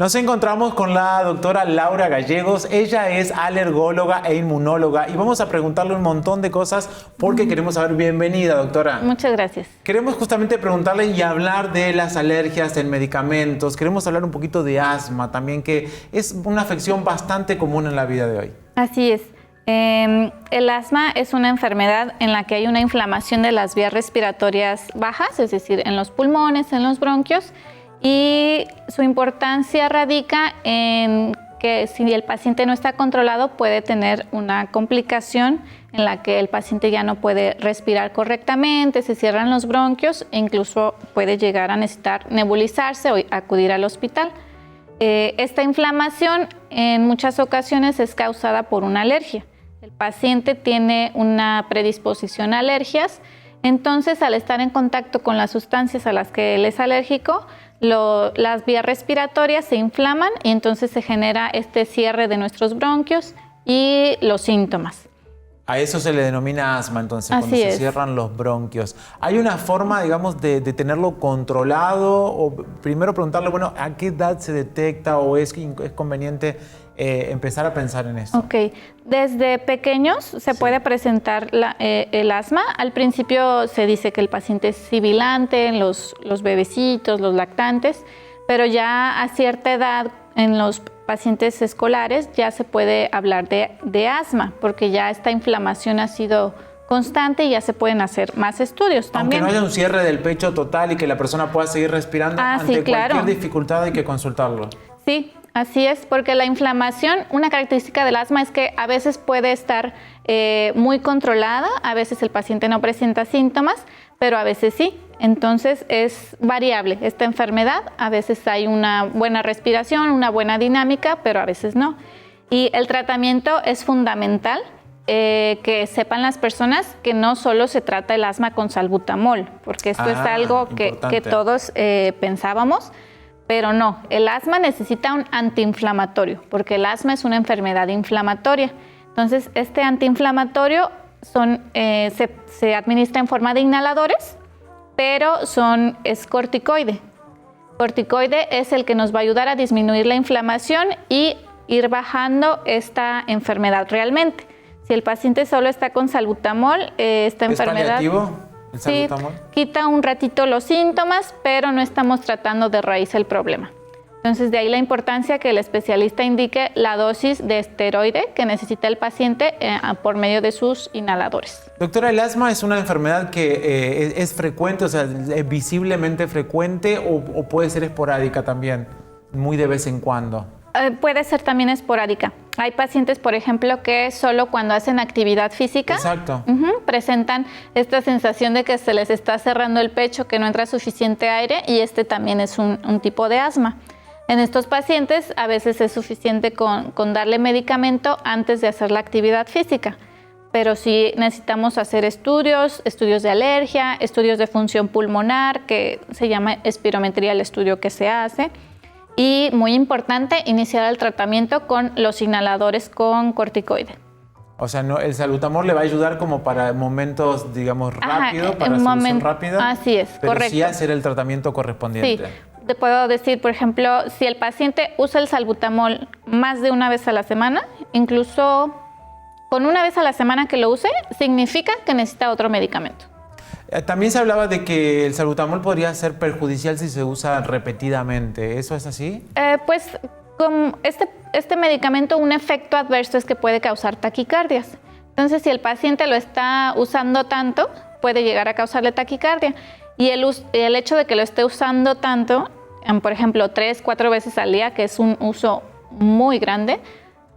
Nos encontramos con la doctora Laura Gallegos. Ella es alergóloga e inmunóloga y vamos a preguntarle un montón de cosas porque queremos saber. Bienvenida, doctora. Muchas gracias. Queremos justamente preguntarle y hablar de las alergias en medicamentos. Queremos hablar un poquito de asma también, que es una afección bastante común en la vida de hoy. Así es. El asma es una enfermedad en la que hay una inflamación de las vías respiratorias bajas, es decir, en los pulmones, en los bronquios, y su importancia radica en que si el paciente no está controlado puede tener una complicación en la que el paciente ya no puede respirar correctamente, se cierran los bronquios e incluso puede llegar a necesitar nebulizarse o acudir al hospital. Esta inflamación en muchas ocasiones es causada por una alergia. El paciente tiene una predisposición a alergias, entonces al estar en contacto con las sustancias a las que él es alérgico, las vías respiratorias se inflaman y entonces se genera este cierre de nuestros bronquios y los síntomas. A eso se le denomina asma, entonces, Así cuando se es. cierran los bronquios. ¿Hay una forma, digamos, de tenerlo controlado? O primero preguntarle, bueno, ¿a qué edad se detecta o es conveniente empezar a pensar en eso? Ok, desde pequeños se puede presentar el asma. Al principio se dice que el paciente es sibilante, los bebecitos, los lactantes, pero ya a cierta edad en los pacientes escolares ya se puede hablar de asma, porque ya esta inflamación ha sido constante y ya se pueden hacer más estudios también. Aunque no haya un cierre del pecho total y que la persona pueda seguir respirando, ante cualquier dificultad hay que consultarlo. Sí, así es, porque la inflamación, una característica del asma es que a veces puede estar muy controlada, a veces el paciente no presenta síntomas, pero a veces sí. Entonces es variable esta enfermedad, a veces hay una buena respiración, una buena dinámica, pero a veces no. Y el tratamiento es fundamental, que sepan las personas que no solo se trata el asma con salbutamol, porque esto es algo que todos pensábamos, pero no, el asma necesita un antiinflamatorio, porque el asma es una enfermedad inflamatoria. Entonces este antiinflamatorio se administra en forma de inhaladores, pero es corticoide. Corticoide es el que nos va a ayudar a disminuir la inflamación y ir bajando esta enfermedad realmente. Si el paciente solo está con salbutamol, esta enfermedad... ¿Es paliativo el salbutamol? Sí, quita un ratito los síntomas, pero no estamos tratando de raíz el problema. Entonces, de ahí la importancia que el especialista indique la dosis de esteroide que necesita el paciente por medio de sus inhaladores. Doctora, ¿el asma es una enfermedad que es frecuente, o sea, es visiblemente frecuente o puede ser esporádica también, muy de vez en cuando? Puede ser también esporádica. Hay pacientes, por ejemplo, que solo cuando hacen actividad física presentan esta sensación de que se les está cerrando el pecho, que no entra suficiente aire, y este también es un tipo de asma. En estos pacientes a veces es suficiente con darle medicamento antes de hacer la actividad física, pero sí necesitamos hacer estudios de alergia, estudios de función pulmonar, que se llama espirometría el estudio que se hace, y muy importante, iniciar el tratamiento con los inhaladores con corticoide. O sea, el salbutamol le va a ayudar como para momentos, digamos, rápidos, para solución rápida. Así es, pero correcto. sí hacer el tratamiento correspondiente. Sí. Te puedo decir, por ejemplo, si el paciente usa el salbutamol más de una vez a la semana, incluso con una vez a la semana que lo use, significa que necesita otro medicamento. También se hablaba de que el salbutamol podría ser perjudicial si se usa repetidamente. ¿Eso es así? Pues con este medicamento, un efecto adverso es que puede causar taquicardias. Entonces, si el paciente lo está usando tanto, puede llegar a causarle taquicardia. Y el hecho de que lo esté usando tanto, por ejemplo, 3-4 veces al día, que es un uso muy grande,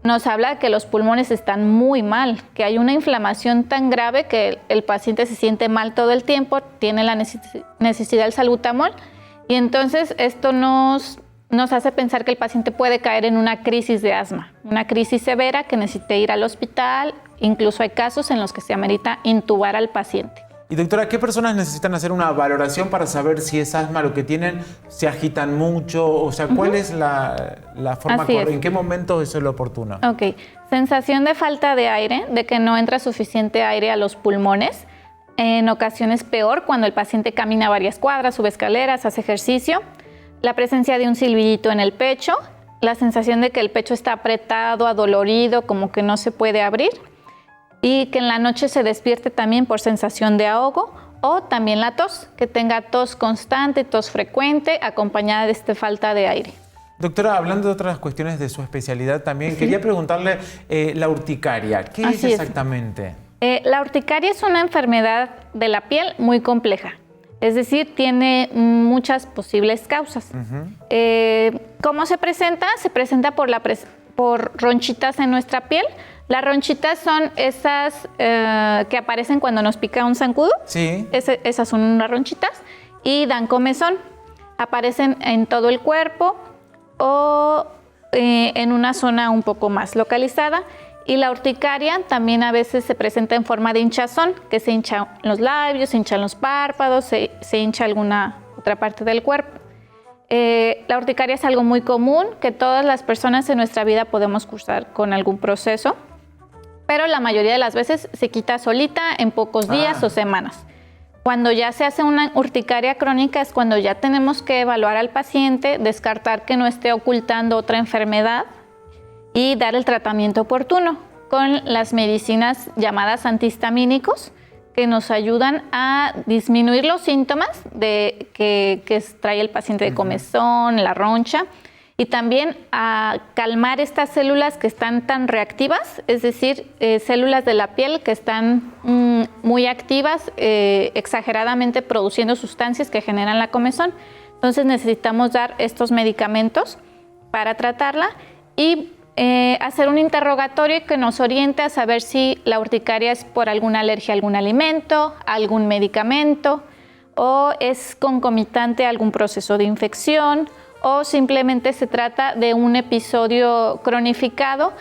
nos habla de que los pulmones están muy mal, que hay una inflamación tan grave que el paciente se siente mal todo el tiempo, tiene la necesidad del salbutamol, y entonces esto nos hace pensar que el paciente puede caer en una crisis de asma, una crisis severa que necesite ir al hospital. Incluso hay casos en los que se amerita intubar al paciente. Y doctora, ¿qué personas necesitan hacer una valoración para saber si es asma lo que tienen? ¿Se agitan mucho? O sea, ¿cuál es la forma correcta? ¿En qué momento eso es lo oportuno? Ok, sensación de falta de aire, de que no entra suficiente aire a los pulmones. En ocasiones peor cuando el paciente camina varias cuadras, sube escaleras, hace ejercicio. La presencia de un silbidito en el pecho la sensación de que el pecho está apretado, adolorido, como que no se puede abrir, y que en la noche se despierte también por sensación de ahogo, o también la tos, que tenga tos constante, tos frecuente, acompañada de esta falta de aire. Doctora, hablando de otras cuestiones de su especialidad también, quería preguntarle la urticaria. ¿Qué es exactamente? La urticaria es una enfermedad de la piel muy compleja. Es decir, tiene muchas posibles causas. ¿Cómo se presenta? Se presenta por ronchitas en nuestra piel. Las ronchitas son esas que aparecen cuando nos pica un zancudo. Sí. Esas son unas ronchitas y dan comezón. Aparecen en todo el cuerpo o en una zona un poco más localizada. Y la urticaria también a veces se presenta en forma de hinchazón, que se hinchan los labios, se hinchan los párpados, se hincha alguna otra parte del cuerpo. La urticaria es algo muy común que todas las personas en nuestra vida podemos cursar con algún proceso, pero la mayoría de las veces se quita solita en pocos días o semanas. Cuando ya se hace una urticaria crónica es cuando ya tenemos que evaluar al paciente, descartar que no esté ocultando otra enfermedad y dar el tratamiento oportuno con las medicinas llamadas antihistamínicos que nos ayudan a disminuir los síntomas que trae el paciente de comezón, la roncha, y también a calmar estas células que están tan reactivas, es decir, células de la piel que están muy activas, exageradamente produciendo sustancias que generan la comezón. Entonces necesitamos dar estos medicamentos para tratarla y hacer un interrogatorio que nos oriente a saber si la urticaria es por alguna alergia a algún alimento, algún medicamento, o es concomitante a algún proceso de infección, o simplemente se trata de un episodio cronificado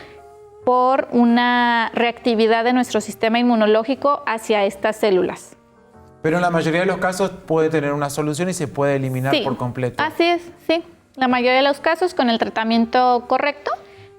por una reactividad de nuestro sistema inmunológico hacia estas células. Pero en la mayoría de los casos puede tener una solución y se puede eliminar por completo. Así es, sí. La mayoría de los casos con el tratamiento correcto,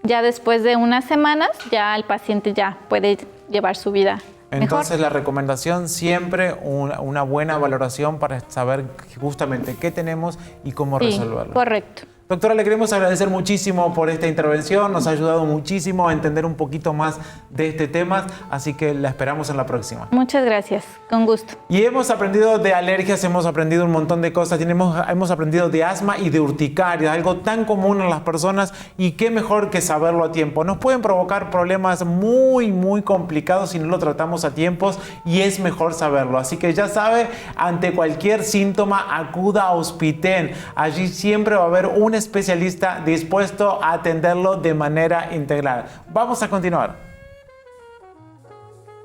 ya después de unas semanas, ya el paciente ya puede llevar su vida Entonces mejor. La recomendación siempre una buena valoración para saber justamente qué tenemos y cómo resolverlo. Correcto. Doctora, le queremos agradecer muchísimo por esta intervención, nos ha ayudado muchísimo a entender un poquito más de este tema, así que la esperamos en la próxima. Muchas gracias, con gusto. Y hemos aprendido de alergias, hemos aprendido un montón de cosas, hemos aprendido de asma y de urticaria, algo tan común en las personas y qué mejor que saberlo a tiempo. Nos pueden provocar problemas muy complicados si no lo tratamos a tiempos y es mejor saberlo. Así que ya sabe, ante cualquier síntoma acuda a Hospiten. Allí siempre va a haber un especialista dispuesto a atenderlo de manera integral. Vamos a continuar.